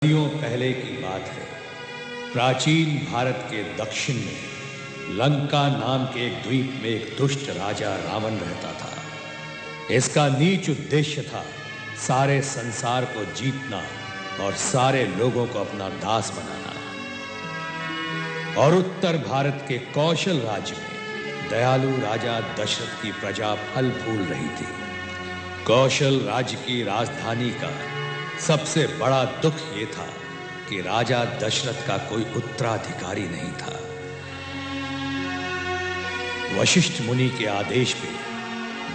सदियों पहले की बात है। प्राचीन भारत के दक्षिण में लंका नाम के एक द्वीप में एक दुष्ट राजा रावण रहता था। इसका नीच उद्देश्य था सारे संसार को जीतना और सारे लोगों को अपना दास बनाना। और उत्तर भारत के कौशल राज्य में दयालु राजा दशरथ की प्रजा फल फूल रही थी। कौशल राज्य की राजधानी का सबसे बड़ा दुख यह था कि राजा दशरथ का कोई उत्तराधिकारी नहीं था। वशिष्ठ मुनि के आदेश पे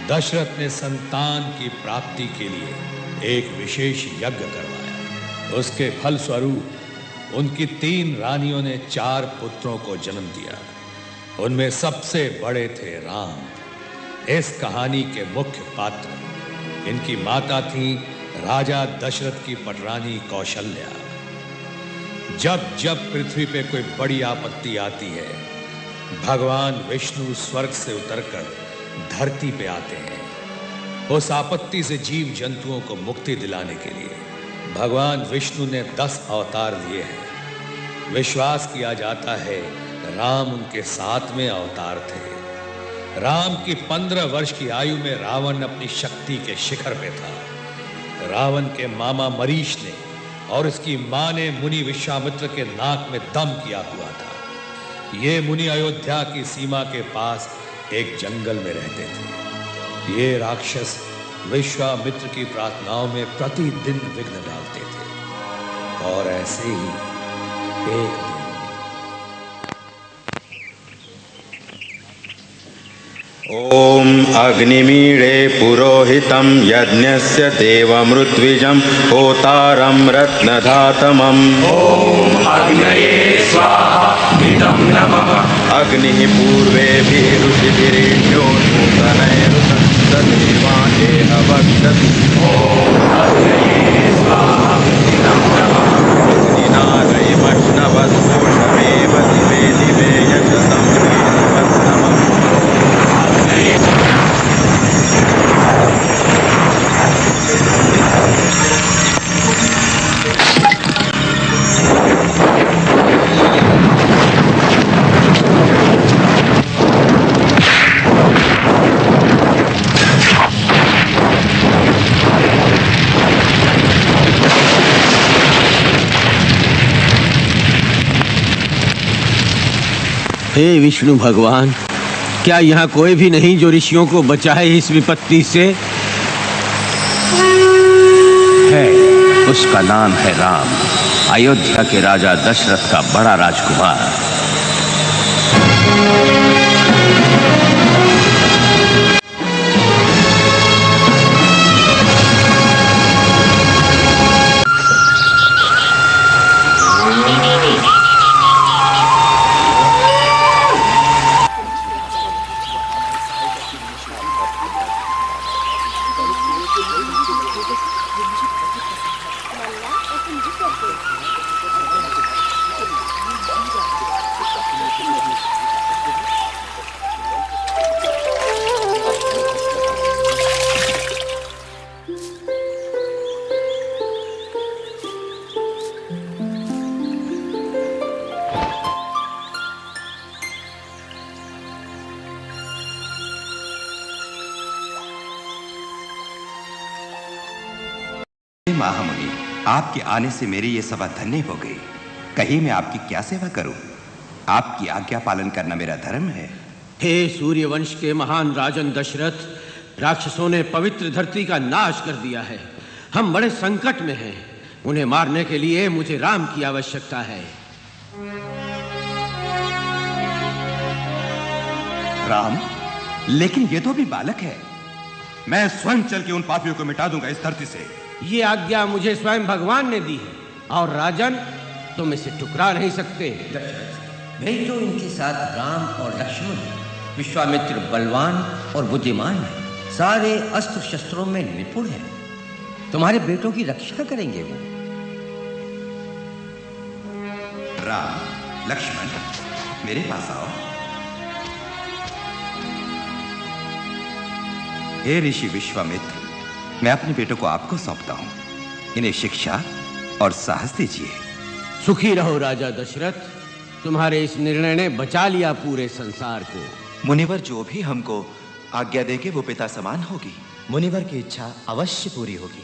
दशरथ ने संतान की प्राप्ति के लिए एक विशेष यज्ञ करवाया। उसके फलस्वरूप उनकी 3 रानियों ने 4 पुत्रों को जन्म दिया। उनमें सबसे बड़े थे राम। इस कहानी के मुख्य पात्र इनकी माता थी राजा दशरथ की पटरानी कौशल्या। जब जब पृथ्वी पे कोई बड़ी आपत्ति आती है, भगवान विष्णु स्वर्ग से उतरकर धरती पे आते हैं। उस आपत्ति से जीव जंतुओं को मुक्ति दिलाने के लिए भगवान विष्णु ने 10 अवतार लिए हैं। विश्वास किया जाता है राम उनके 7वें अवतार थे। राम की 15 वर्ष की आयु में रावण अपनी शक्ति के शिखर पे था। रावण के मामा मरीश ने और उसकी मां ने मुनि विश्वामित्र के नाक में दम किया हुआ था। ये मुनि अयोध्या की सीमा के पास एक जंगल में रहते थे। ये राक्षस विश्वामित्र की प्रार्थनाओं में प्रतिदिन विघ्न डालते थे। और ऐसे ही एक दिन ओम अग्निमीळे पुरोहितं यज्ञस्य देवमृद्विजं होतारं रत्नधातमम्। ओम अग्नये स्वाहा इदं नमः। अग्निः पूर्वेभिः ऋषिभिरेण्यो नूतनैरुतं सदेवानेह वक्षति। ओम अग्नये स्वाहा इदं नमः। अग्निनादयमश्नवस्पोषमेव दिवे दिवे यशसं वीरवत्तमम्। हे विष्णु भगवान, क्या यहाँ कोई भी नहीं जो ऋषियों को बचाए इस विपत्ति से? है, उसका नाम है राम, अयोध्या के राजा दशरथ का बड़ा राजकुमार। महामुनि, आपके आने से मेरी ये सभा धन्य हो गई। कहिए मैं आपकी क्या सेवा करूं? आपकी आज्ञा पालन करना मेरा धर्म है। हे सूर्यवंश के महान राजन दशरथ, राक्षसों ने पवित्र धरती का नाश कर दिया है। हम बड़े संकट में हैं। उन्हें मारने के लिए मुझे राम की आवश्यकता है। राम? लेकिन ये तो भी बालक है। मैं स्वयं चल के उन पापियों को मिटा दूंगा इस धरती से। ये आज्ञा मुझे स्वयं भगवान ने दी है और राजन, तुम इसे टुकरा नहीं सकते। भेजो इनके साथ राम और लक्ष्मण। विश्वामित्र बलवान और बुद्धिमान है, सारे अस्त्र शस्त्रों में निपुण है। तुम्हारे बेटों की रक्षा करेंगे वो। राम, लक्ष्मण, मेरे पास आओ। हे ऋषि विश्वामित्र, मैं अपने बेटों को आपको सौंपता हूं। इन्हें शिक्षा, और साहस दीजिए। सुखी रहो राजा दशरथ, तुम्हारे इस निर्णय ने बचा लिया पूरे संसार को। मुनिवर जो भी हमको आज्ञा देंगे वो पिता समान होगी। मुनिवर की इच्छा अवश्य पूरी होगी।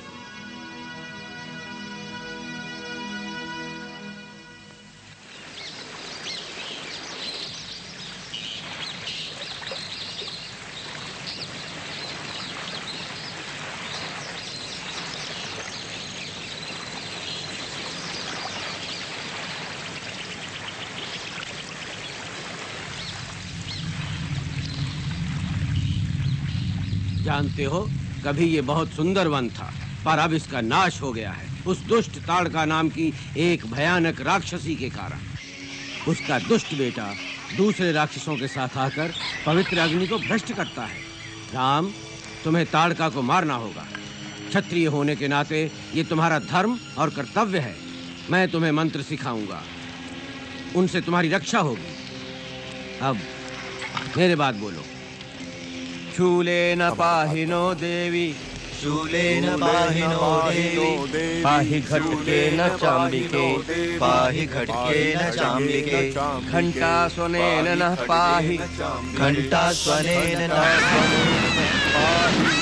जानते हो, कभी ये बहुत सुंदर वन था, पर अब इसका नाश हो गया है उस दुष्ट ताड़का नाम की एक भयानक राक्षसी के कारण। उसका दुष्ट बेटा दूसरे राक्षसों के साथ आकर पवित्र अग्नि को भ्रष्ट करता है। राम, तुम्हें ताड़का को मारना होगा। क्षत्रिय होने के नाते ये तुम्हारा धर्म और कर्तव्य है। मैं तुम्हें मंत्र सिखाऊंगा, उनसे तुम्हारी रक्षा होगी। अब मेरे बात बोलो। शूलेन पाहिनो देवी, शूलेन पाहिनो देवी, पाहि घटकेन चाम्बिके, पाहि घटकेन चाम्बिके, घंटास्वनेन नः पाहि, घंटास्वनेन नः पाहि।